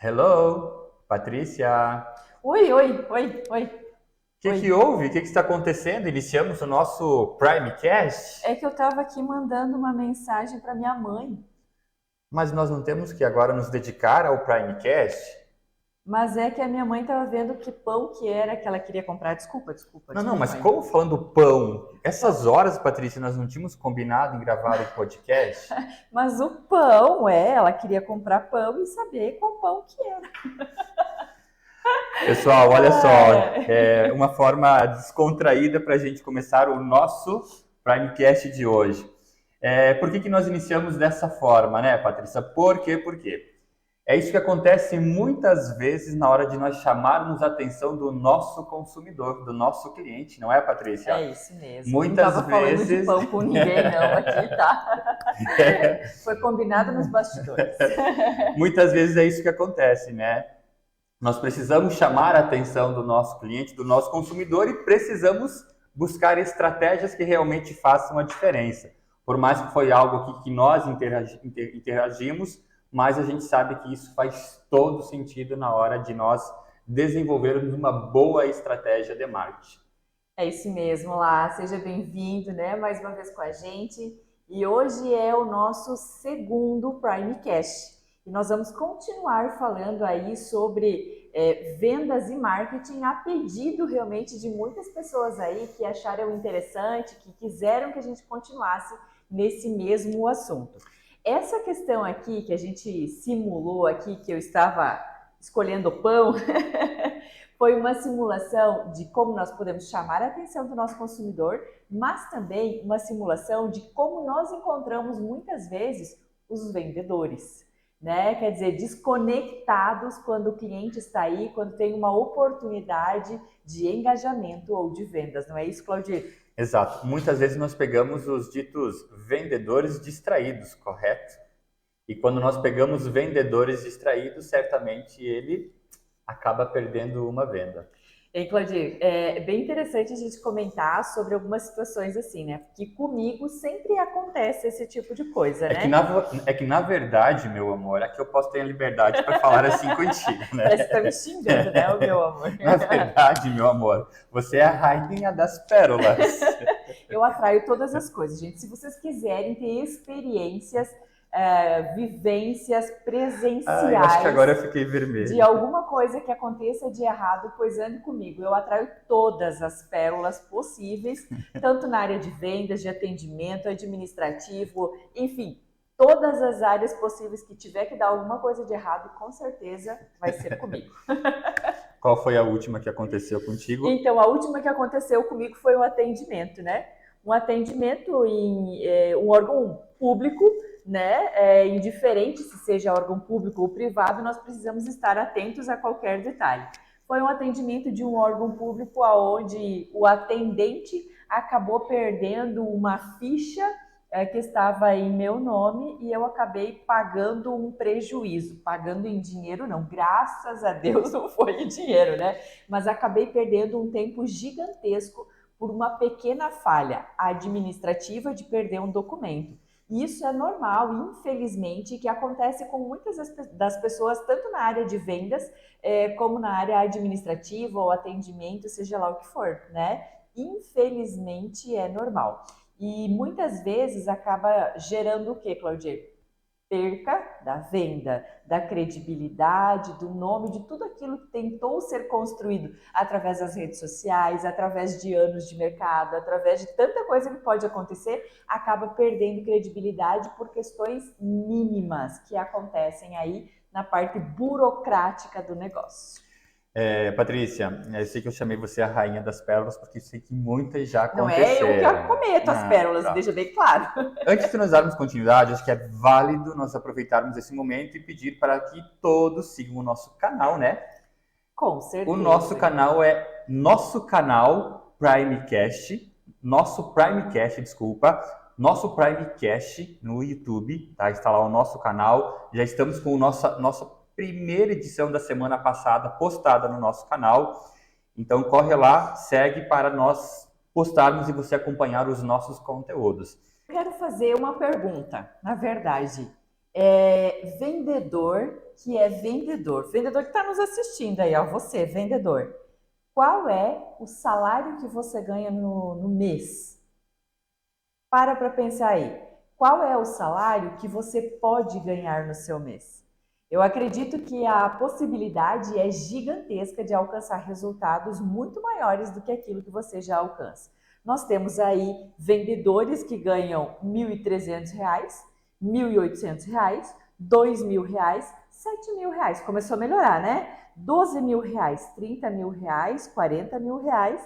Hello, Patrícia. Oi, oi, oi, oi, O que que oi. houve? O que que está acontecendo? Iniciamos o nosso Primecast, É que eu tava aqui mandando uma mensagem para minha mãe, mas nós não temos que agora nos dedicar ao Primecast? mas é que a minha mãe tava vendo que pão que era que ela queria comprar. Desculpa, Não, desculpa, mas mãe. como falando pão? Essas Pão. horas, Patrícia, nós não tínhamos combinado em gravar o podcast? Mas o pão, ela queria comprar pão e saber qual pão que era. Pessoal, olha só, Ai, ai. é uma forma descontraída para a gente começar o nosso Primecast de hoje. Por que que nós iniciamos dessa forma, né, Patrícia? Por quê? Por quê? É isso que acontece muitas vezes na hora de nós chamarmos a atenção do nosso consumidor, do nosso cliente, não é, Patrícia? É isso mesmo. Não Muitas tava falando de vezes, pão com ninguém não aqui, tá? Foi combinado nos bastidores. muitas vezes é isso que acontece, né? Nós precisamos chamar a atenção do nosso cliente, do nosso consumidor e precisamos buscar estratégias que realmente façam a diferença. Por mais que foi algo aqui que nós interagimos, mas a gente sabe que isso faz todo sentido na hora de nós desenvolvermos uma boa estratégia de marketing. É isso mesmo, lá. Seja bem-vindo, né? Mais uma vez com a gente. E hoje é o nosso segundo Primecast. E nós vamos continuar falando aí sobre vendas e marketing a pedido realmente de muitas pessoas aí que acharam interessante, que quiseram que a gente continuasse nesse mesmo assunto. Essa questão aqui que a gente simulou aqui, que eu estava escolhendo pão, foi uma simulação de como nós podemos chamar a atenção do nosso consumidor, mas também uma simulação de como nós encontramos muitas vezes os vendedores, né? Quer dizer, desconectados quando o cliente está aí, quando tem uma oportunidade de engajamento ou de vendas, não é isso, Claudir? Exato. Muitas vezes nós pegamos os ditos vendedores distraídos, correto? E quando nós pegamos vendedores distraídos, certamente ele acaba perdendo uma venda. E Claudir, é bem interessante a gente comentar sobre algumas situações assim, né? Porque comigo sempre acontece esse tipo de coisa, É que, né? na verdade, meu amor, aqui eu posso ter a liberdade para falar assim contigo, né? Parece que tá me xingando, né, o meu amor? Na verdade, meu amor, você é a rainha das pérolas. Eu atraio todas as coisas, gente. Se vocês quiserem ter experiências, vivências Ah, eu acho que presenciais agora eu fiquei de vermelho. alguma coisa que aconteça de errado, pois ande comigo. Eu atraio todas as pérolas possíveis, tanto na área de vendas, de atendimento, administrativo, enfim, todas as áreas possíveis que tiver que dar alguma coisa de errado, com certeza vai ser comigo. Qual foi a última que aconteceu contigo? Então, a última que aconteceu comigo foi um atendimento, né? Um atendimento em um órgão público, né? Indiferente se seja órgão público ou privado, nós precisamos estar atentos a qualquer detalhe. Foi um atendimento de um órgão público onde o atendente acabou perdendo uma ficha que estava em meu nome e eu acabei pagando um prejuízo, pagando em dinheiro não, graças a Deus não foi em dinheiro, né? Mas acabei perdendo um tempo gigantesco por uma pequena falha administrativa de perder um documento. E isso é normal, infelizmente, que acontece com muitas das pessoas, tanto na área de vendas, como na área administrativa ou atendimento, seja lá o que for, né? Infelizmente é normal. E muitas vezes acaba gerando o que, Claudir? Perca da venda, da credibilidade, do nome, de tudo aquilo que tentou ser construído através das redes sociais, através de anos de mercado, através de tanta coisa que pode acontecer, acaba perdendo credibilidade por questões mínimas que acontecem aí na parte burocrática do negócio. Patrícia, eu sei que eu chamei você a rainha das pérolas porque sei que muitas já Não é eu que aconteceram. cometo as Ah, pérolas, pronto. deixa bem claro. Antes de nós darmos continuidade, acho que é válido nós aproveitarmos esse momento e pedir para que todos sigam o nosso canal, né? Com O nosso certeza. canal é Nosso Canal Primecast, Nosso Primecast, desculpa, Nosso Primecast no YouTube, tá? Está lá o nosso canal. Já estamos com nossa primeira edição da semana passada postada no nosso canal. Então corre lá, segue para nós postarmos e você acompanhar os nossos conteúdos. Quero fazer uma pergunta, na verdade. Vendedor que é vendedor. Vendedor que está nos assistindo aí, ó, você, vendedor. Qual é o salário que você ganha no mês? Para pensar aí. Qual é o salário que você pode ganhar no seu mês? Eu acredito que a possibilidade é gigantesca de alcançar resultados muito maiores do que aquilo que você já alcança. Nós temos aí vendedores que ganham R$ 1.300, R$ 1.800, R$ 2.000, R$ 7.000. Começou a melhorar, né? R$ 12.000, R$ 30.000, R$ 40.000,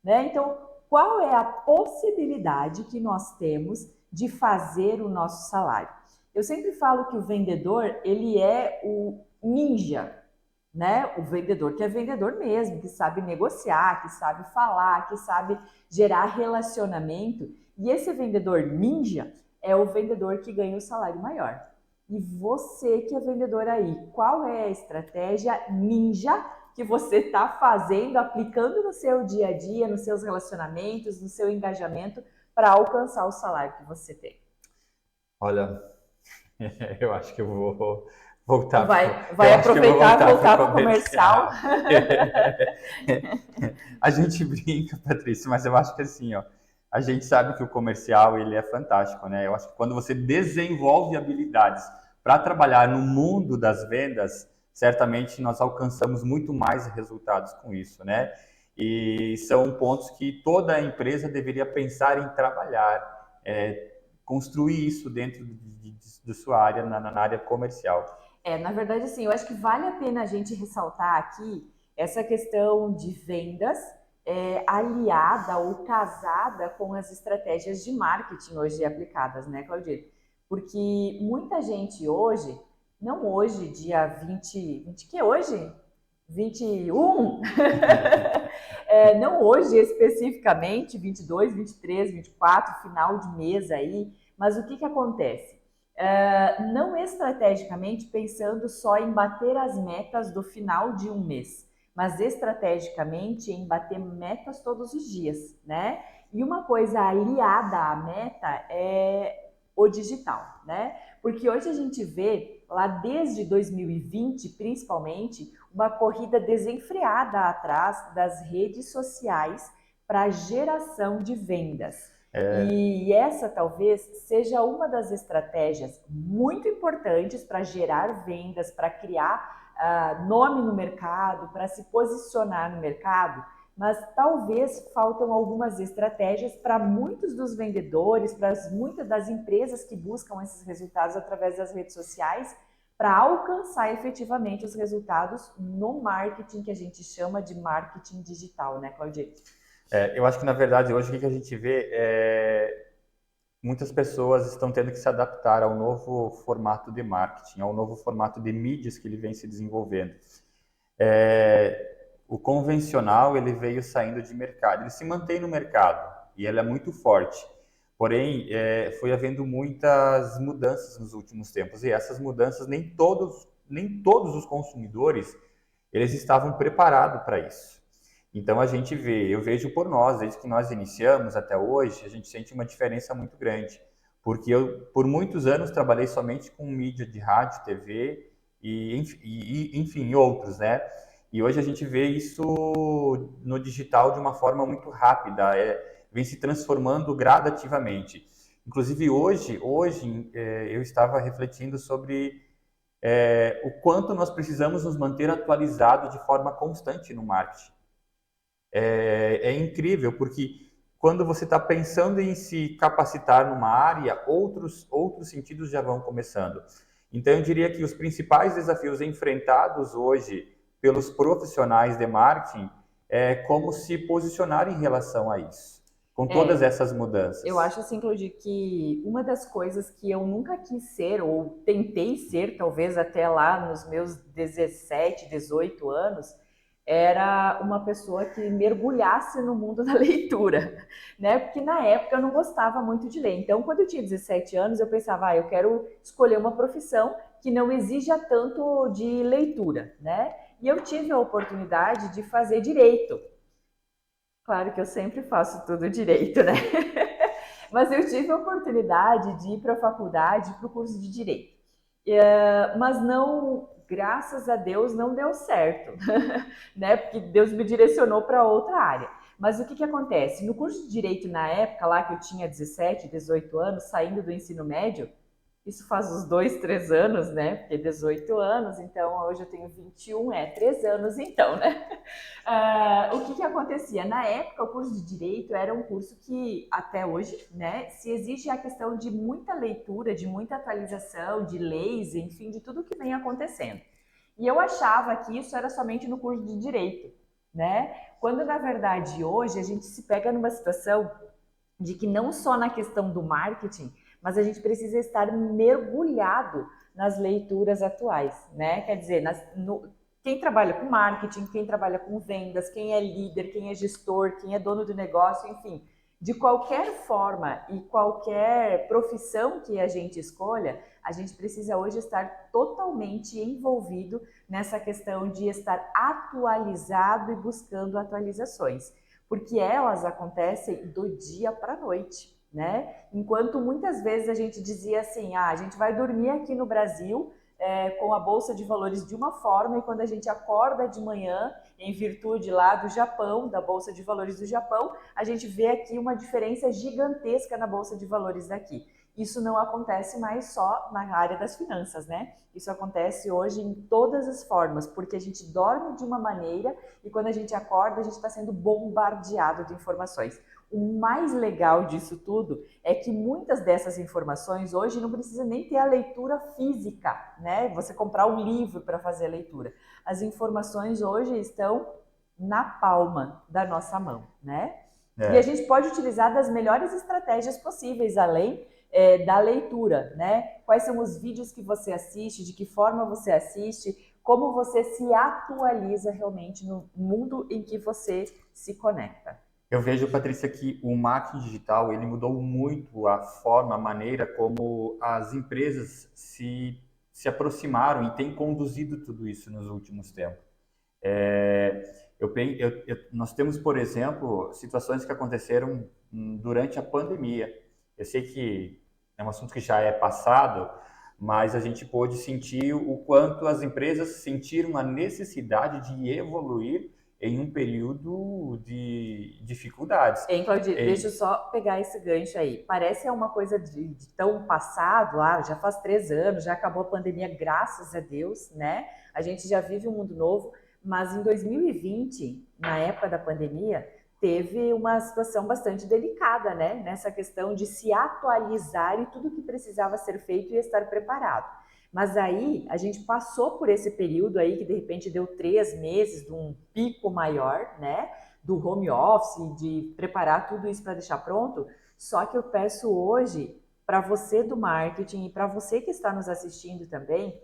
né? Então, qual é a possibilidade que nós temos de fazer o nosso salário? Eu sempre falo que o vendedor, ele é o ninja, né? O vendedor que é vendedor mesmo, que sabe negociar, que sabe falar, que sabe gerar relacionamento. E esse vendedor ninja é o vendedor que ganha o salário maior. E você que é vendedor aí, qual é a estratégia ninja que você está fazendo, aplicando no seu dia a dia, nos seus relacionamentos, no seu engajamento, para alcançar o salário que você tem? Olha, eu acho que eu vou Então voltar vai aproveitar e voltar para o comercial. A gente brinca, Patrícia, mas eu acho que assim, ó, a gente sabe que o comercial ele é fantástico, né? Eu acho que quando você desenvolve habilidades para trabalhar no mundo das vendas, certamente nós alcançamos muito mais resultados com isso, né? E são pontos que toda empresa deveria pensar em trabalhar, construir isso dentro de sua área, na área comercial. Na verdade, assim, eu acho que vale a pena a gente ressaltar aqui essa questão de vendas aliada ou casada com as estratégias de marketing hoje aplicadas, né, Claudir? Porque muita gente hoje, não hoje, dia 20 que é hoje? 21? Não hoje especificamente, 22, 23, 24, final de mês aí, mas o que que acontece? Não estrategicamente pensando só em bater as metas do final de um mês, mas estrategicamente em bater metas todos os dias, né? E uma coisa aliada à meta é o digital, né? Porque hoje a gente vê, lá desde 2020, principalmente, uma corrida desenfreada atrás das redes sociais para geração de vendas. E essa talvez seja uma das estratégias muito importantes para gerar vendas, para criar nome no mercado, para se posicionar no mercado, mas talvez faltam algumas estratégias para muitos dos vendedores, para muitas das empresas que buscam esses resultados através das redes sociais, para alcançar efetivamente os resultados no marketing que a gente chama de marketing digital, né, Claudia? Eu acho que, na verdade, hoje o que a gente vê muitas pessoas estão tendo que se adaptar ao novo formato de marketing, ao novo formato de mídias que ele vem se desenvolvendo. O convencional ele veio saindo de mercado, ele se mantém no mercado e ele é muito forte. Porém, foi havendo muitas mudanças nos últimos tempos e essas mudanças nem todos os consumidores eles estavam preparados para isso. Então eu vejo por nós, desde que nós iniciamos até hoje, a gente sente uma diferença muito grande, porque eu por muitos anos trabalhei somente com mídia de rádio, TV enfim, outros, né? E hoje a gente vê isso no digital de uma forma muito rápida, vem se transformando gradativamente. Inclusive hoje eu estava refletindo sobre o quanto nós precisamos nos manter atualizados de forma constante no marketing. É incrível, porque quando você está pensando em se capacitar numa área, outros sentidos já vão começando. Então, eu diria que os principais desafios enfrentados hoje pelos profissionais de marketing é como se posicionar em relação a isso, com todas essas mudanças. Eu acho assim, Claudio, que uma das coisas que eu nunca quis ser, ou tentei ser, talvez até lá nos meus 17, 18 anos, era uma pessoa que mergulhasse no mundo da leitura, né? Porque na época eu não gostava muito de ler. Então, quando eu tinha 17 anos, eu pensava, eu quero escolher uma profissão que não exija tanto de leitura, né? E eu tive a oportunidade de fazer direito. Claro que eu sempre faço tudo direito, né? Mas eu tive a oportunidade de ir para a faculdade, para o curso de direito. Mas não, graças a Deus, não deu certo, né? Porque Deus me direcionou para outra área. Mas o que acontece? No curso de Direito, na época lá que eu tinha 17, 18 anos, saindo do ensino médio, isso faz uns 2, 3 anos, né? Porque 18 anos, então hoje eu tenho 21, 3 anos então, né? O que acontecia? Na época, o curso de Direito era um curso que, até hoje, né, se exige a questão de muita leitura, de muita atualização, de leis, enfim, de tudo que vem acontecendo. E eu achava que isso era somente no curso de Direito, né? Quando, na verdade, hoje a gente se pega numa situação de que não só na questão do marketing, mas a gente precisa estar mergulhado nas leituras atuais, né? Quer dizer, quem trabalha com marketing, quem trabalha com vendas, quem é líder, quem é gestor, quem é dono do negócio, enfim, de qualquer forma e qualquer profissão que a gente escolha, a gente precisa hoje estar totalmente envolvido nessa questão de estar atualizado e buscando atualizações, porque elas acontecem do dia para a noite, né? Enquanto muitas vezes a gente dizia assim, a gente vai dormir aqui no Brasil com a Bolsa de Valores de uma forma, e quando a gente acorda de manhã, em virtude lá do Japão, da Bolsa de Valores do Japão, a gente vê aqui uma diferença gigantesca na Bolsa de Valores daqui. Isso não acontece mais só na área das finanças, né? Isso acontece hoje em todas as formas, porque a gente dorme de uma maneira e quando a gente acorda, a gente está sendo bombardeado de informações. O mais legal disso tudo é que muitas dessas informações hoje não precisa nem ter a leitura física, né? Você comprar um livro para fazer a leitura. As informações hoje estão na palma da nossa mão, né? E a gente pode utilizar das melhores estratégias possíveis, além da leitura, né? Quais são os vídeos que você assiste, de que forma você assiste, como você se atualiza realmente no mundo em que você se conecta. Eu vejo, Patrícia, que o marketing digital ele mudou muito a forma, a maneira como as empresas se aproximaram e têm conduzido tudo isso nos últimos tempos. Nós temos, por exemplo, situações que aconteceram durante a pandemia. Eu sei que é um assunto que já é passado, mas a gente pôde sentir o quanto as empresas sentiram a necessidade de evoluir em um período de dificuldades. Hein, Claudio, deixa eu só pegar esse gancho aí. Parece uma coisa de tão passado, já faz 3 anos, já acabou a pandemia, graças a Deus, né? A gente já vive um mundo novo, mas em 2020, na época da pandemia, teve uma situação bastante delicada, né? Nessa questão de se atualizar e tudo que precisava ser feito e estar preparado. Mas aí a gente passou por esse período aí que de repente deu 3 meses de um pico maior, né? Do home office, de preparar tudo isso para deixar pronto. Só que eu peço hoje para você do marketing e para você que está nos assistindo também,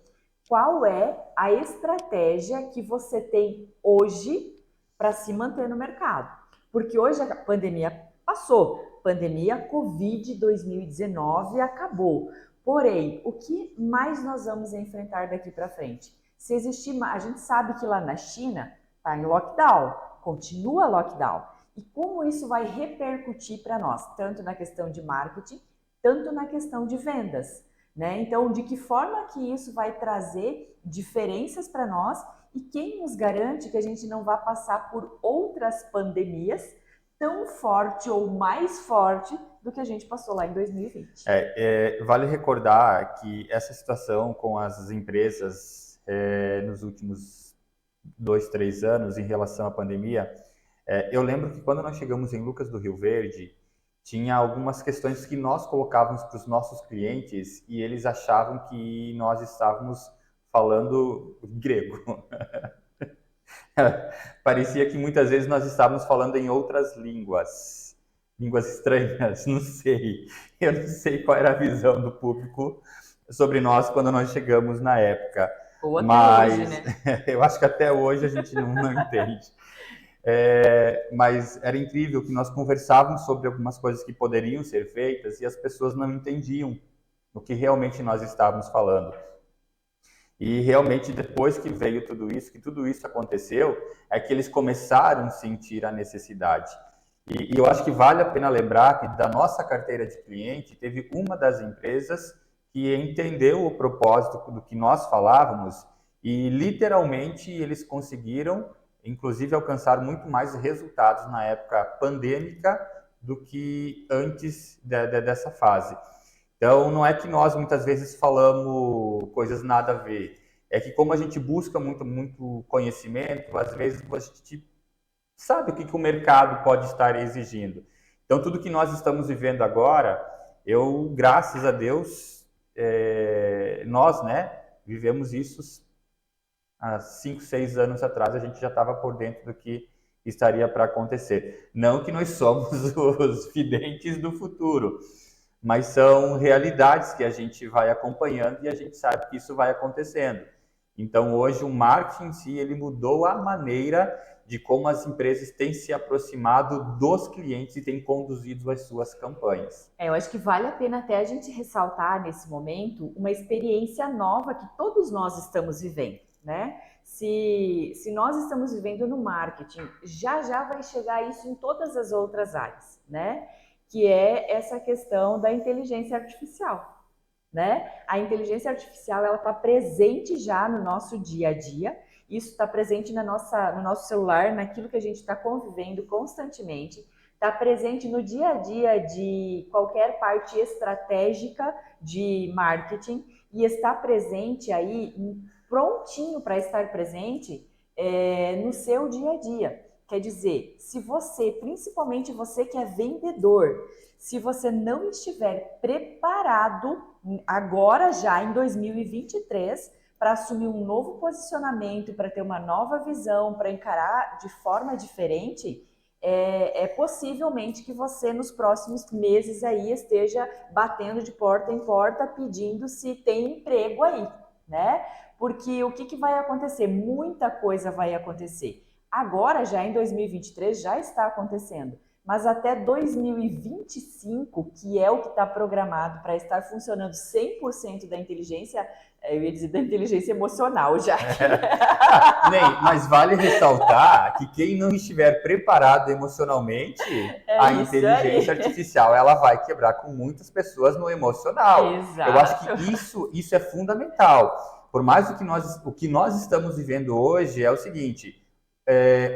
qual é a estratégia que você tem hoje para se manter no mercado? Porque hoje a pandemia passou, pandemia Covid 2019 acabou. Porém, o que mais nós vamos enfrentar daqui para frente? Se existir, a gente sabe que lá na China está em lockdown, continua lockdown. E como isso vai repercutir para nós, tanto na questão de marketing, tanto na questão de vendas, né? Então, de que forma que isso vai trazer diferenças para nós e quem nos garante que a gente não vai passar por outras pandemias tão forte ou mais forte do que a gente passou lá em 2020. Vale recordar que essa situação com as empresas nos últimos 2, 3 anos em relação à pandemia, eu lembro que quando nós chegamos em Lucas do Rio Verde, tinha algumas questões que nós colocávamos para os nossos clientes e eles achavam que nós estávamos falando grego. Parecia que muitas vezes nós estávamos falando em outras línguas estranhas, não sei. Eu não sei qual era a visão do público sobre nós quando nós chegamos na época. Ou até hoje, né? Eu acho que até hoje a gente não entende. Mas era incrível que nós conversávamos sobre algumas coisas que poderiam ser feitas e as pessoas não entendiam o que realmente nós estávamos falando. E realmente depois que veio tudo isso, que tudo isso aconteceu, é que eles começaram a sentir a necessidade. E eu acho que vale a pena lembrar que da nossa carteira de cliente, teve uma das empresas que entendeu o propósito do que nós falávamos e literalmente eles conseguiram, inclusive, alcançar muito mais resultados na época pandêmica do que antes dessa fase. Então, não é que nós muitas vezes falamos coisas nada a ver, é que como a gente busca muito conhecimento, às vezes a gente sabe o que o mercado pode estar exigindo. Então, tudo que nós estamos vivendo agora, graças a Deus, nós, né, vivemos isso há 5, 6 anos atrás, a gente já estava por dentro do que estaria para acontecer. Não que nós somos os videntes do futuro, mas são realidades que a gente vai acompanhando e a gente sabe que isso vai acontecendo. Então, hoje, o marketing em si, ele mudou a maneira de como as empresas têm se aproximado dos clientes e têm conduzido as suas campanhas. Eu acho que vale a pena até a gente ressaltar nesse momento uma experiência nova que todos nós estamos vivendo, né? Se nós estamos vivendo no marketing, já vai chegar isso em todas as outras áreas, né? Que é essa questão da inteligência artificial, né? A inteligência artificial, ela está presente já no nosso dia a dia. Isso está presente no nosso celular, naquilo que a gente está convivendo constantemente, está presente no dia a dia de qualquer parte estratégica de marketing e está presente aí, prontinho para estar presente no seu dia a dia. Quer dizer, se você, principalmente você que é vendedor, se você não estiver preparado agora já em 2023 para assumir um novo posicionamento, para ter uma nova visão, para encarar de forma diferente, possivelmente que você nos próximos meses aí esteja batendo de porta em porta pedindo se tem emprego aí, né? Porque o que vai acontecer? Muita coisa vai acontecer. Agora, já em 2023, já está acontecendo. Mas até 2025, que é o que está programado para estar funcionando 100% da inteligência, eu ia dizer da inteligência emocional já. Ney, mas vale ressaltar que quem não estiver preparado emocionalmente, a inteligência artificial ela vai quebrar com muitas pessoas no emocional. Exato. Eu acho que isso é fundamental. Por mais o que nós estamos vivendo hoje é o seguinte,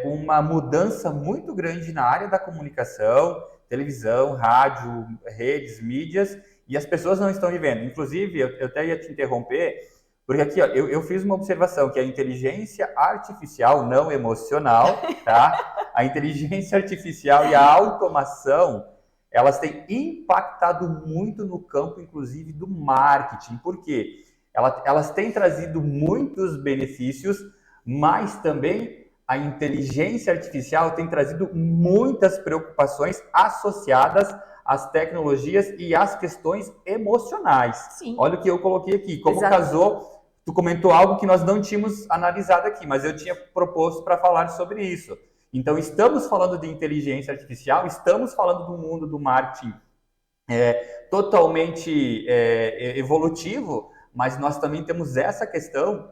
uma mudança muito grande na área da comunicação, televisão, rádio, redes, mídias, e as pessoas não estão vivendo. Inclusive, eu até ia te interromper, porque aqui ó, eu fiz uma observação, que a inteligência artificial, não emocional, tá? A inteligência artificial e a automação, elas têm impactado muito no campo, inclusive, do marketing. Por quê? Elas têm trazido muitos benefícios, mas também a inteligência artificial tem trazido muitas preocupações associadas às tecnologias e às questões emocionais. Sim. Olha o que eu coloquei aqui. Como casou, tu comentou algo que nós não tínhamos analisado aqui, mas eu tinha proposto para falar sobre isso. Então, estamos falando de inteligência artificial, estamos falando do mundo do marketing totalmente evolutivo, mas nós também temos essa questão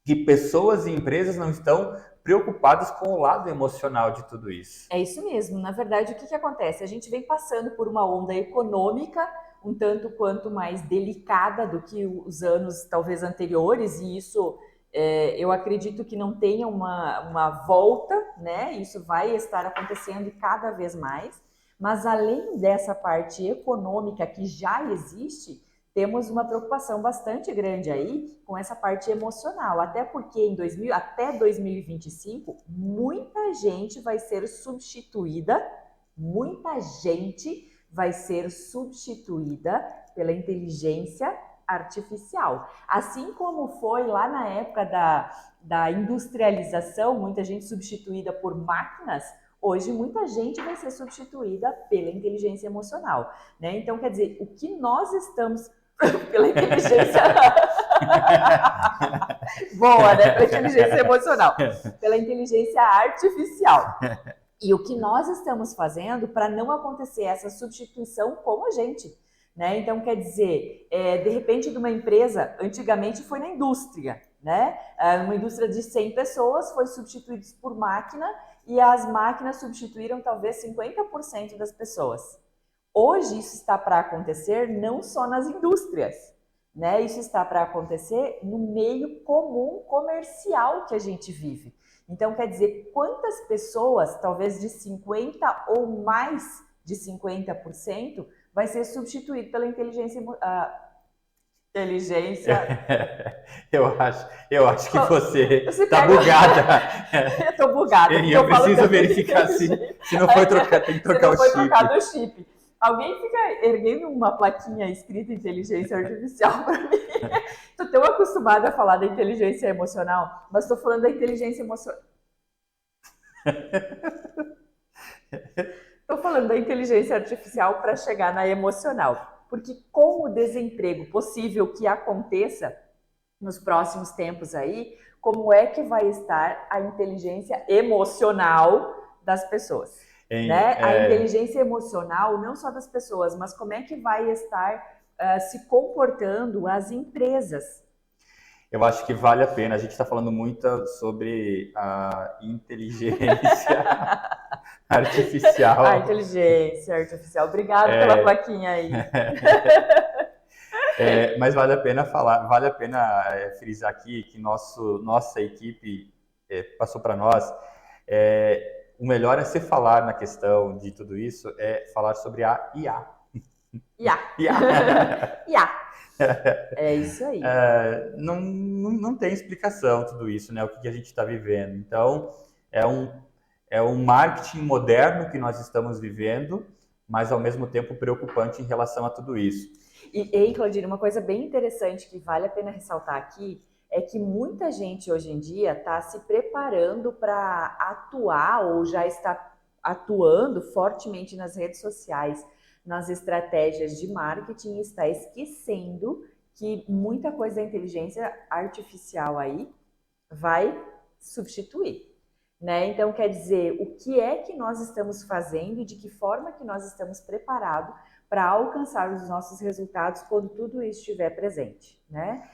que pessoas e empresas não estão preocupados com o lado emocional de tudo isso. É isso mesmo. Na verdade, o que acontece? A gente vem passando por uma onda econômica um tanto quanto mais delicada do que os anos talvez anteriores, e isso eu acredito que não tenha uma volta, né? Isso vai estar acontecendo cada vez mais. Mas além dessa parte econômica que já existe, temos uma preocupação bastante grande aí com essa parte emocional, até porque até 2025, muita gente vai ser substituída pela inteligência artificial. Assim como foi lá na época da industrialização, muita gente substituída por máquinas, hoje muita gente vai ser substituída pela inteligência emocional, né? Então, quer dizer, o que nós estamos pela inteligência boa, né? Pela inteligência emocional, pela inteligência artificial. E o que nós estamos fazendo para não acontecer essa substituição como a gente, né? Então, quer dizer, de repente, de uma empresa, antigamente foi na indústria, né? Uma indústria de 100 pessoas foi substituída por máquina e as máquinas substituíram talvez 50% das pessoas. Hoje isso está para acontecer não só nas indústrias, né? Isso está para acontecer no meio comum comercial que a gente vive. Então, quer dizer, quantas pessoas, talvez de 50% ou mais de 50%, vai ser substituído pela inteligência. Eu acho que você Você tá pega. bugada. Eu tô bugada, E porque eu eu falo preciso tanto verificar se não foi trocar, tem que se trocar não o foi chip. trocado o chip. Alguém fica erguendo uma plaquinha escrita inteligência artificial para mim. Tô tão acostumada a falar da inteligência emocional, mas tô falando da inteligência emocional. Estou falando da inteligência artificial para chegar na emocional, porque com o desemprego possível que aconteça nos próximos tempos aí, como é que vai estar a inteligência emocional das pessoas? Né? A inteligência emocional, não só das pessoas, mas como é que vai estar se comportando as empresas? Eu acho que vale a pena. A gente está falando muito sobre a inteligência artificial. A inteligência artificial. Obrigado pela plaquinha aí. Mas vale a pena falar, vale a pena frisar aqui que nossa equipe passou para nós. O melhor a se falar na questão de tudo isso é falar sobre a IA. IA. É isso aí. Não tem explicação tudo isso, né? O que a gente está vivendo. Então, é um marketing moderno que nós estamos vivendo, mas ao mesmo tempo preocupante em relação a tudo isso. E Claudine, uma coisa bem interessante que vale a pena ressaltar aqui é que muita gente hoje em dia está se preparando para atuar ou já está atuando fortemente nas redes sociais, nas estratégias de marketing, e está esquecendo que muita coisa da inteligência artificial aí vai substituir. Né? Então, quer dizer, o que é que nós estamos fazendo e de que forma que nós estamos preparados para alcançar os nossos resultados quando tudo isso estiver presente, né?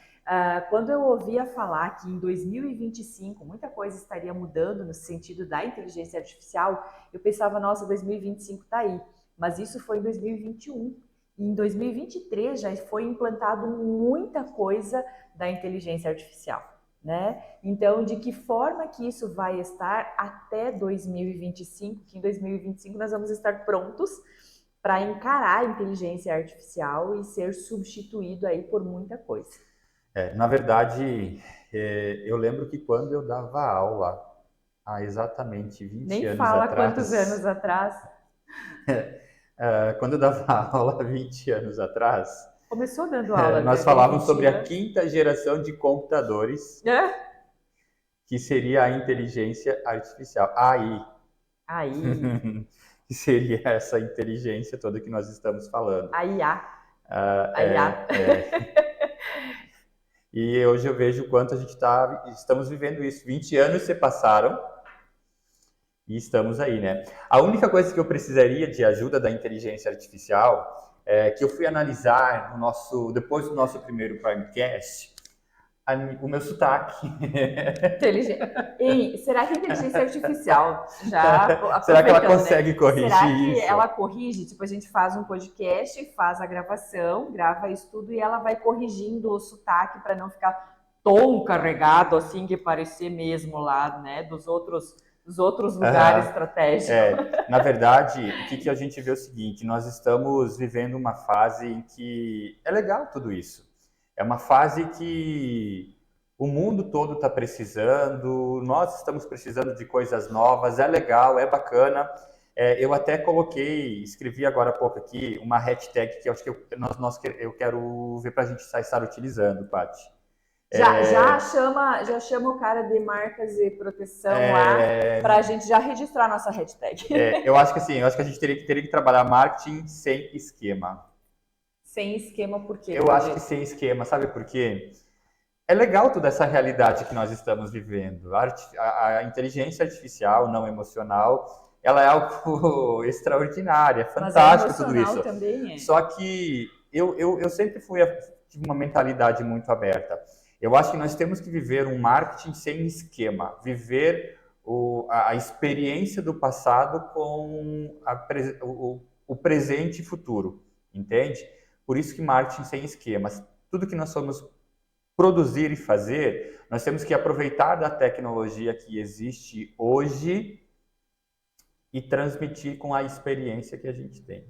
Quando eu ouvia falar que em 2025 muita coisa estaria mudando no sentido da inteligência artificial, eu pensava, nossa, 2025 está aí. Mas isso foi em 2021. E em 2023 já foi implantado muita coisa da inteligência artificial. Né? Então, de que forma que isso vai estar até 2025, que em 2025 nós vamos estar prontos para encarar a inteligência artificial e ser substituído aí por muita coisa. Na verdade, eu lembro que quando eu dava aula, há exatamente 20 Nem anos fala atrás... quantos anos atrás. Quando eu dava aula 20 anos atrás... Começou dando aula. Nós falávamos sobre a quinta geração de computadores, que seria a inteligência artificial, AI. Que seria essa inteligência toda que nós estamos falando. A IA. A IA. E hoje eu vejo o quanto a gente estamos vivendo isso. 20 anos se passaram e estamos aí, né? A única coisa que eu precisaria de ajuda da inteligência artificial que eu fui analisar depois do nosso primeiro Primecast, o meu sotaque. E será que a inteligência artificial já... Será que ela consegue corrigir Será que isso? ela corrige? Tipo, a gente faz um podcast, faz a gravação, grava isso tudo e ela vai corrigindo o sotaque para não ficar tão carregado assim que parecer mesmo lá, né, dos outros lugares estratégicos. Na verdade, o que a gente vê é o seguinte, nós estamos vivendo uma fase em que é legal tudo isso. É uma fase que o mundo todo está precisando, nós estamos precisando de coisas novas, é legal, é bacana. Eu até escrevi agora há pouco aqui uma hashtag que eu acho que eu quero ver para a gente estar utilizando, Paty. Já chama o cara de marcas e proteção lá para a gente já registrar a nossa hashtag. Eu acho que a gente teria que trabalhar marketing sem esquema. Sem esquema por quê? Eu acho que sem esquema, sabe por quê? É legal toda essa realidade que nós estamos vivendo. A inteligência artificial não emocional, ela é algo extraordinário, é fantástico tudo isso. Também é. Só que eu sempre tive uma mentalidade muito aberta. Eu acho que nós temos que viver um marketing sem esquema, viver a experiência do passado com o presente e futuro, entende? Por isso que marketing sem esquemas. tudo que nós somos produzir e fazer, nós temos que aproveitar da tecnologia que existe hoje e transmitir com a experiência que a gente tem.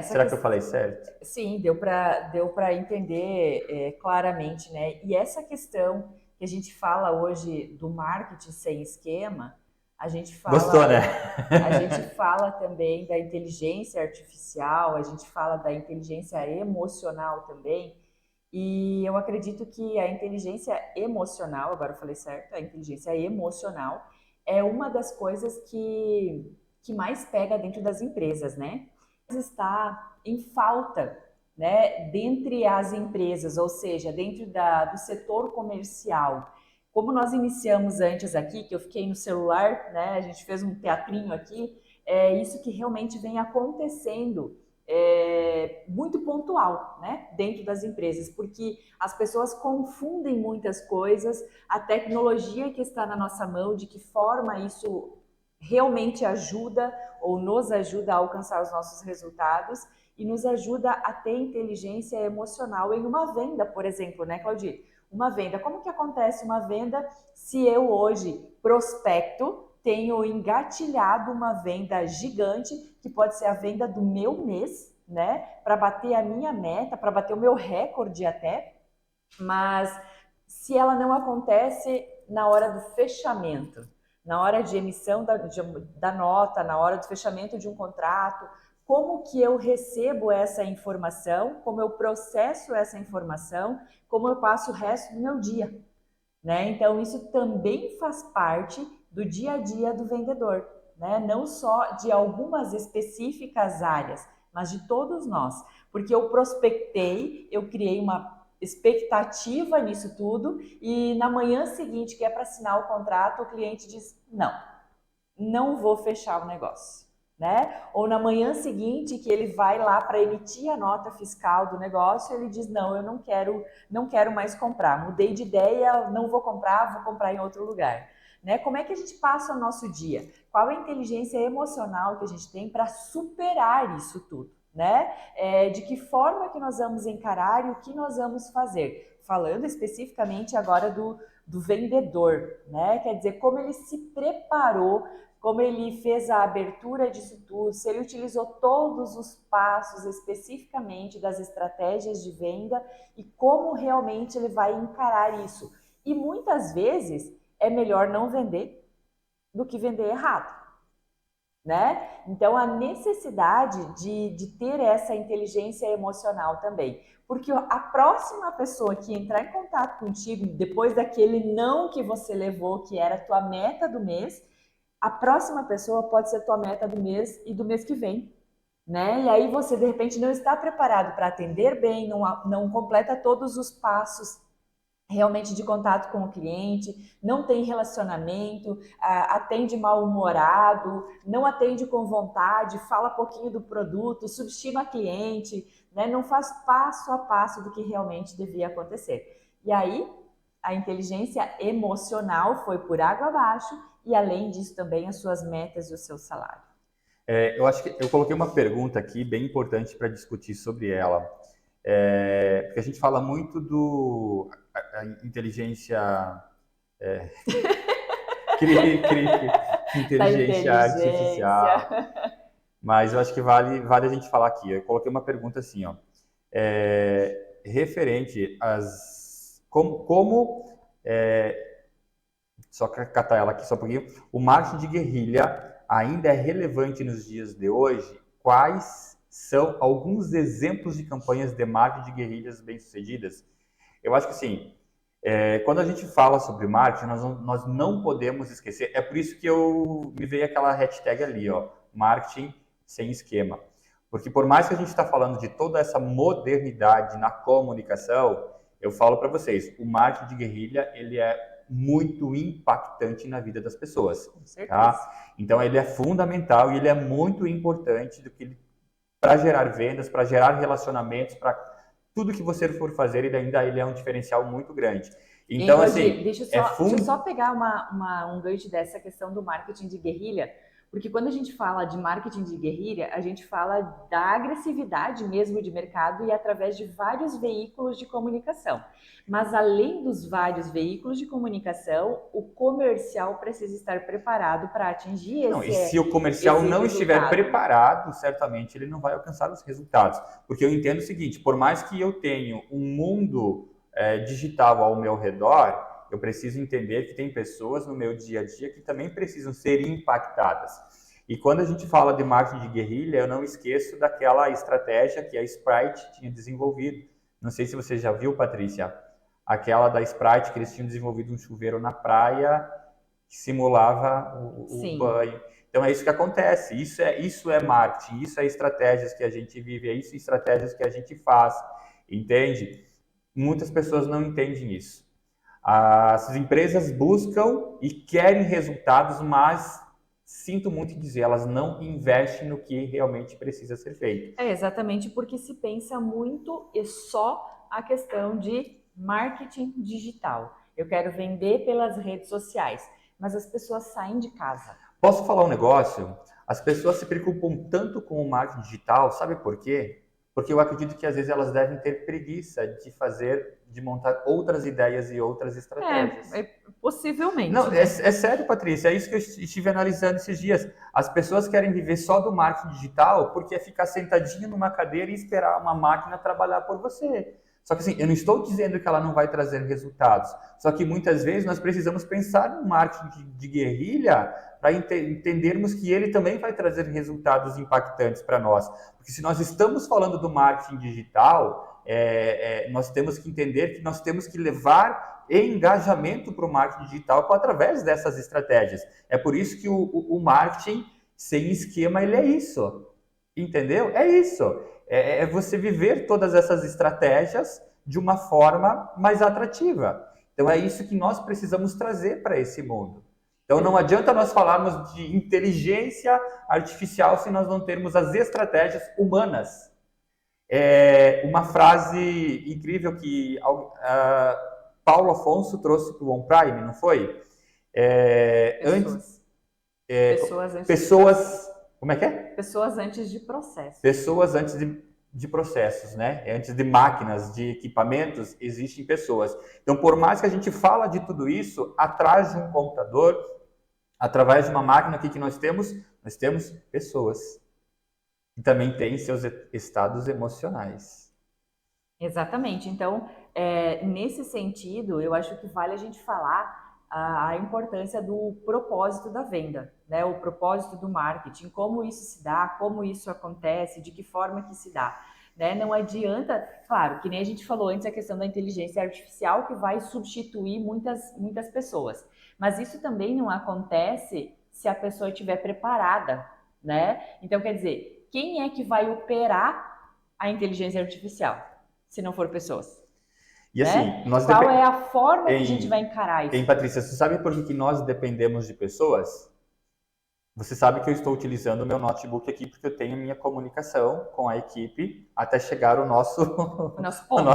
Será que eu falei certo? Sim, deu para entender claramente, né? E essa questão que a gente fala hoje do marketing sem esquema, a gente fala, gostou, né? A gente fala também da inteligência artificial, a gente fala da inteligência emocional também. E eu acredito que a inteligência emocional, agora eu falei certo, a inteligência emocional é uma das coisas que mais pega dentro das empresas, né? Está em falta, né, dentre as empresas, ou seja, dentro do setor comercial. Como nós iniciamos antes aqui, que eu fiquei no celular, né, a gente fez um teatrinho aqui, é isso que realmente vem acontecendo, muito pontual, né, dentro das empresas, porque as pessoas confundem muitas coisas, a tecnologia que está na nossa mão, de que forma isso realmente ajuda ou nos ajuda a alcançar os nossos resultados e nos ajuda a ter inteligência emocional em uma venda, por exemplo, né, Claudir? Uma venda. Como que acontece uma venda se eu hoje prospecto, tenho engatilhado uma venda gigante, que pode ser a venda do meu mês, né, para bater a minha meta, para bater o meu recorde até, mas se ela não acontece na hora do fechamento, na hora de emissão da nota, na hora do fechamento de um contrato, como que eu recebo essa informação, como eu processo essa informação, como eu passo o resto do meu dia, né? Então, isso também faz parte do dia a dia do vendedor, né? Não só de algumas específicas áreas, mas de todos nós. Porque eu prospectei, eu criei uma expectativa nisso tudo e na manhã seguinte, que é para assinar o contrato, o cliente diz, não vou fechar o negócio, né? Ou na manhã seguinte, que ele vai lá para emitir a nota fiscal do negócio, ele diz, não, eu não quero mais comprar, mudei de ideia, não vou comprar em outro lugar. Né? Como é que a gente passa o nosso dia? Qual é a inteligência emocional que a gente tem para superar isso tudo? Né? De que forma que nós vamos encarar e o que nós vamos fazer? Falando especificamente agora do vendedor, né? Quer dizer, como ele se preparou, como ele fez a abertura disso tudo, se ele utilizou todos os passos especificamente das estratégias de venda e como realmente ele vai encarar isso. E muitas vezes é melhor não vender do que vender errado. Né? Então, a necessidade de ter essa inteligência emocional também. Porque a próxima pessoa que entrar em contato contigo, depois daquele não que você levou, que era a tua meta do mês, a próxima pessoa pode ser tua meta do mês e do mês que vem. Né? E aí você, de repente, não está preparado para atender bem, não completa todos os passos realmente de contato com o cliente, não tem relacionamento, atende mal-humorado, não atende com vontade, fala pouquinho do produto, subestima cliente, né? Não faz passo a passo do que realmente devia acontecer. E aí, a inteligência emocional foi por água abaixo e, além disso, também as suas metas e o seu salário. Eu acho que eu coloquei uma pergunta aqui bem importante para discutir sobre ela. Porque a gente fala muito a inteligência inteligência artificial, mas eu acho que vale a gente falar aqui. Eu coloquei uma pergunta assim, ó, referente às só catar ela aqui só um pouquinho. O marketing de guerrilha ainda é relevante nos dias de hoje? Quais são alguns exemplos de campanhas de marketing de guerrilhas bem-sucedidas? Eu acho que sim. Quando a gente fala sobre marketing, nós não podemos esquecer. É por isso que me veio aquela hashtag ali, ó, marketing sem esquema. Porque por mais que a gente está falando de toda essa modernidade na comunicação, eu falo para vocês, o marketing de guerrilha ele é muito impactante na vida das pessoas. Com certeza. Tá? Então ele é fundamental e ele é muito importante para gerar vendas, para gerar relacionamentos, para tudo que você for fazer, ele é um diferencial muito grande. Então, assim, deixa eu só pegar um gancho dessa questão do marketing de guerrilha, Porque quando a gente fala de marketing de guerrilha, a gente fala da agressividade mesmo de mercado e através de vários veículos de comunicação. Mas além dos vários veículos de comunicação, o comercial precisa estar preparado para atingir Não, e se o comercial não estiver preparado, certamente ele não vai alcançar os resultados. Porque eu entendo o seguinte, por mais que eu tenha um mundo digital ao meu redor, eu preciso entender que tem pessoas no meu dia a dia que também precisam ser impactadas. E quando a gente fala de marketing de guerrilha, eu não esqueço daquela estratégia que a Sprite tinha desenvolvido. Não sei se você já viu, Patrícia, aquela da Sprite que eles tinham desenvolvido um chuveiro na praia que simulava o banho. Então é isso que acontece. Isso é marketing, isso é estratégias que a gente vive, é isso estratégias que a gente faz, entende? Muitas pessoas não entendem isso. As empresas buscam e querem resultados, mas sinto muito em dizer, elas não investem no que realmente precisa ser feito. É exatamente porque se pensa muito e só a questão de marketing digital. Eu quero vender pelas redes sociais, mas as pessoas saem de casa. Posso falar um negócio? As pessoas se preocupam tanto com o marketing digital, sabe por quê? Porque eu acredito que às vezes elas devem ter preguiça de montar outras ideias e outras estratégias. Possivelmente. Não, é sério, Patrícia, é isso que eu estive analisando esses dias. As pessoas querem viver só do marketing digital porque é ficar sentadinho numa cadeira e esperar uma máquina trabalhar por você. Só que assim, eu não estou dizendo que ela não vai trazer resultados. Só que muitas vezes nós precisamos pensar no marketing de guerrilha para entendermos que ele também vai trazer resultados impactantes para nós. Porque se nós estamos falando do marketing digital, nós temos que entender que nós temos que levar engajamento para o marketing digital através dessas estratégias. É por isso que o marketing sem esquema, ele é isso. Entendeu? É isso. É você viver todas essas estratégias de uma forma mais atrativa. Então é isso que nós precisamos trazer para esse mundo. Então não adianta nós falarmos de inteligência artificial se nós não termos as estratégias humanas. Uma frase incrível que Paulo Afonso trouxe para o OnPrime, não foi? Pessoas. Como é que é? Pessoas antes de processos. Pessoas antes de processos, né? Antes de máquinas, de equipamentos, existem pessoas. Então, por mais que a gente fala de tudo isso, atrás de um computador, através de uma máquina, o que nós temos? Nós temos pessoas. E também têm seus estados emocionais. Exatamente. Então, nesse sentido, eu acho que vale a gente falar a importância do propósito da venda, né? O propósito do marketing, como isso se dá, como isso acontece, de que forma que se dá, né? Não adianta, claro, que nem a gente falou antes, a questão da inteligência artificial que vai substituir muitas pessoas, mas isso também não acontece se a pessoa estiver preparada, né? Então, quer dizer, quem é que vai operar a inteligência artificial, se não for pessoas? E assim, qual é a forma que a gente vai encarar isso? Patrícia, você sabe por que nós dependemos de pessoas? Você sabe que eu estou utilizando o meu notebook aqui porque eu tenho minha comunicação com a equipe até chegar o nosso ponto.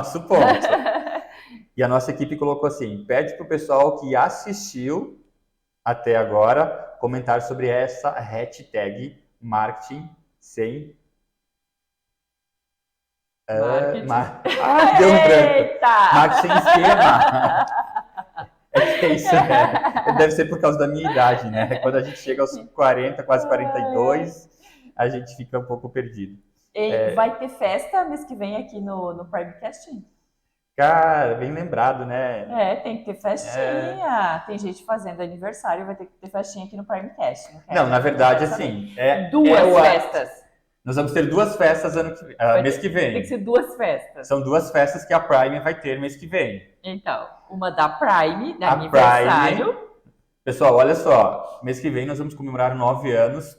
E a nossa equipe colocou assim, pede para o pessoal que assistiu até agora comentar sobre essa hashtag marketing sem... Deu um branco. Marketing sem esquema. É isso, né? Deve ser por causa da minha idade, né? Quando a gente chega aos 40, quase 42, a gente fica um pouco perdido. Vai ter festa mês que vem aqui no Primecast? Cara, bem lembrado, né? Tem que ter festinha. Tem gente fazendo aniversário, vai ter que ter festinha aqui no Primecast. Não, na verdade, assim... Duas festas. Nós vamos ter 2 festas mês que vem. Tem que ser 2 festas. São 2 festas que a Prime vai ter mês que vem. Então, uma da Prime, da aniversário. Prime. Pessoal, olha só. Mês que vem nós vamos comemorar 9 anos.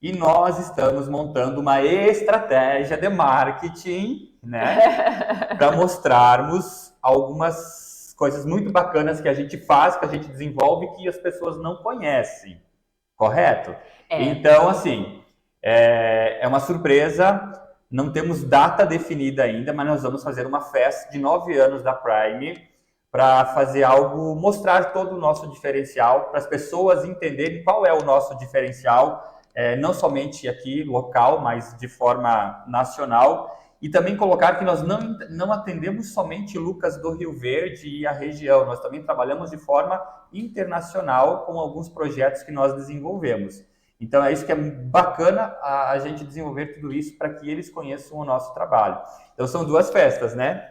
E nós estamos montando uma estratégia de marketing, né? Para mostrarmos algumas coisas muito bacanas que a gente faz, que a gente desenvolve, que as pessoas não conhecem. Correto? Então, assim... É uma surpresa, não temos data definida ainda, mas nós vamos fazer uma festa de 9 anos da Prime para fazer algo, mostrar todo o nosso diferencial, para as pessoas entenderem qual é o nosso diferencial, não somente aqui, local, mas de forma nacional, e também colocar que nós não atendemos somente Lucas do Rio Verde e a região, nós também trabalhamos de forma internacional com alguns projetos que nós desenvolvemos. Então é isso que é bacana a gente desenvolver tudo isso para que eles conheçam o nosso trabalho. Então são 2 festas, né?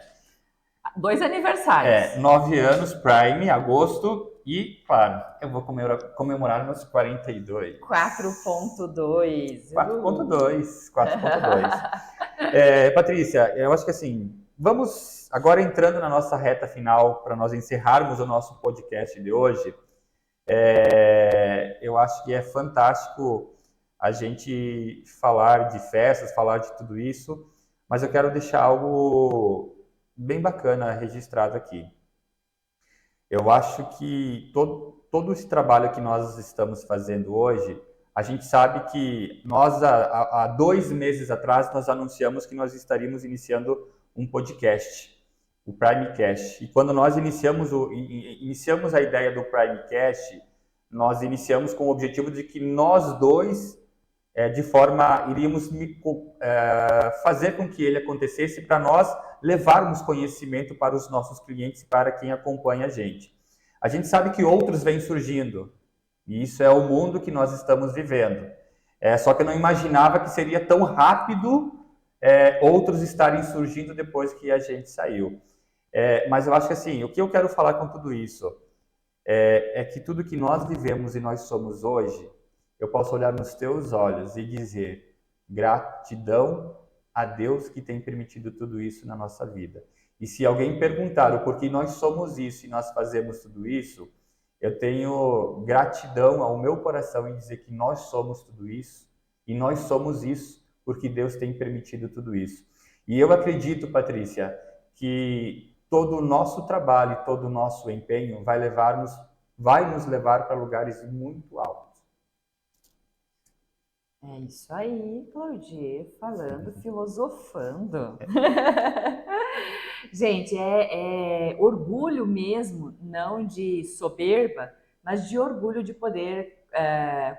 2 aniversários. 9 anos, Prime, agosto, e, claro, eu vou comemorar meus 42. 4.2. 4.2. Patrícia, eu acho que assim, vamos agora entrando na nossa reta final, para nós encerrarmos o nosso podcast de hoje. Eu acho que é fantástico a gente falar de festas, falar de tudo isso, mas eu quero deixar algo bem bacana registrado aqui. Eu acho que todo esse trabalho que nós estamos fazendo hoje, a gente sabe que nós, há 2 meses atrás, nós anunciamos que nós estaríamos iniciando um podcast, o Primecast. E quando nós iniciamos a ideia do Primecast, nós iniciamos com o objetivo de que nós dois, iríamos fazer com que ele acontecesse para nós levarmos conhecimento para os nossos clientes, para quem acompanha a gente. A gente sabe que outros vêm surgindo, e isso é o mundo que nós estamos vivendo. Só que eu não imaginava que seria tão rápido outros estarem surgindo depois que a gente saiu. Mas eu acho que assim, o que eu quero falar com tudo isso é que tudo que nós vivemos e nós somos hoje, eu posso olhar nos teus olhos e dizer gratidão a Deus que tem permitido tudo isso na nossa vida. E se alguém perguntar o porquê nós somos isso e nós fazemos tudo isso, eu tenho gratidão ao meu coração em dizer que nós somos tudo isso e nós somos isso porque Deus tem permitido tudo isso. E eu acredito, Patrícia, que todo o nosso trabalho, todo o nosso empenho vai nos levar para lugares muito altos. É isso aí, Claudier, falando, filosofando. Gente, é orgulho mesmo, não de soberba, mas de orgulho de poder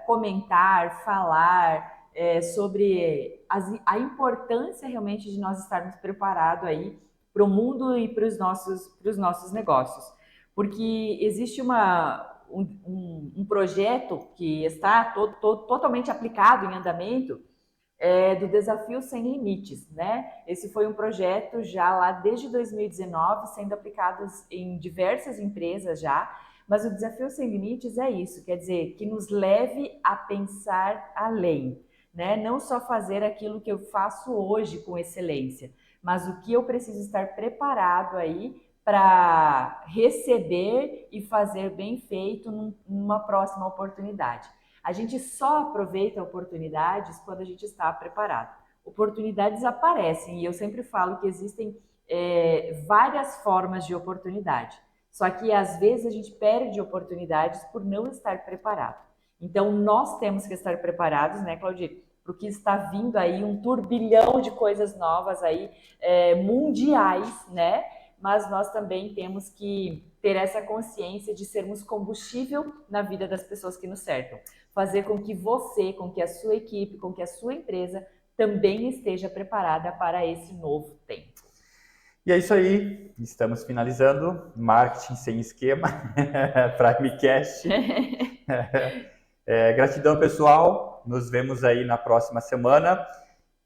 comentar, falar sobre a importância realmente de nós estarmos preparados aí para o mundo e para os nossos negócios. Porque existe um projeto que está totalmente aplicado em andamento do Desafio Sem Limites, né? Esse foi um projeto já lá desde 2019, sendo aplicado em diversas empresas já, mas o Desafio Sem Limites é isso, quer dizer, que nos leve a pensar além, né? Não só fazer aquilo que eu faço hoje com excelência, mas o que eu preciso estar preparado aí para receber e fazer bem feito numa próxima oportunidade. A gente só aproveita oportunidades quando a gente está preparado. Oportunidades aparecem e eu sempre falo que existem várias formas de oportunidade. Só que às vezes a gente perde oportunidades por não estar preparado. Então nós temos que estar preparados, né, Claudir? Para o que está vindo aí, um turbilhão de coisas novas aí, mundiais, né? Mas nós também temos que ter essa consciência de sermos combustível na vida das pessoas que nos cercam. Fazer com que você, com que a sua equipe, com que a sua empresa também esteja preparada para esse novo tempo. E é isso aí, estamos finalizando Marketing Sem Esquema, Primecast. Gratidão, pessoal, nos vemos aí na próxima semana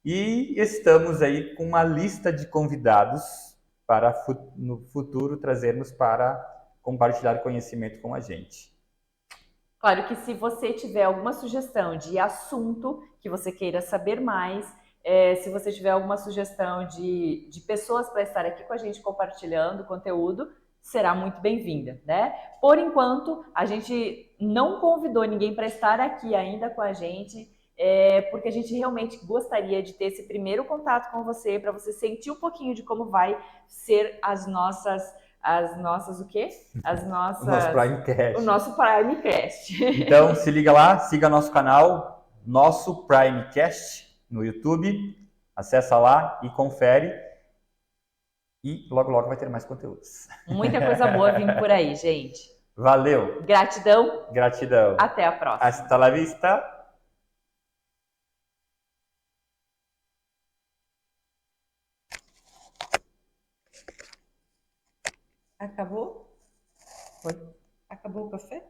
e estamos aí com uma lista de convidados para no futuro trazermos para compartilhar conhecimento com a gente. Claro que se você tiver alguma sugestão de assunto que você queira saber mais, se você tiver alguma sugestão de pessoas para estar aqui com a gente compartilhando conteúdo, será muito bem-vinda, né? Por enquanto, a gente não convidou ninguém para estar aqui ainda com a gente, porque a gente realmente gostaria de ter esse primeiro contato com você, para você sentir um pouquinho de como vai ser o nosso Primecast. O nosso Primecast. Então, se liga lá, siga nosso canal, nosso Primecast no YouTube, acessa lá e confere. E logo, logo vai ter mais conteúdos. Muita coisa boa vindo por aí, gente. Valeu! Gratidão. Gratidão! Até a próxima. Hasta la vista! Acabou? Foi? Acabou o café?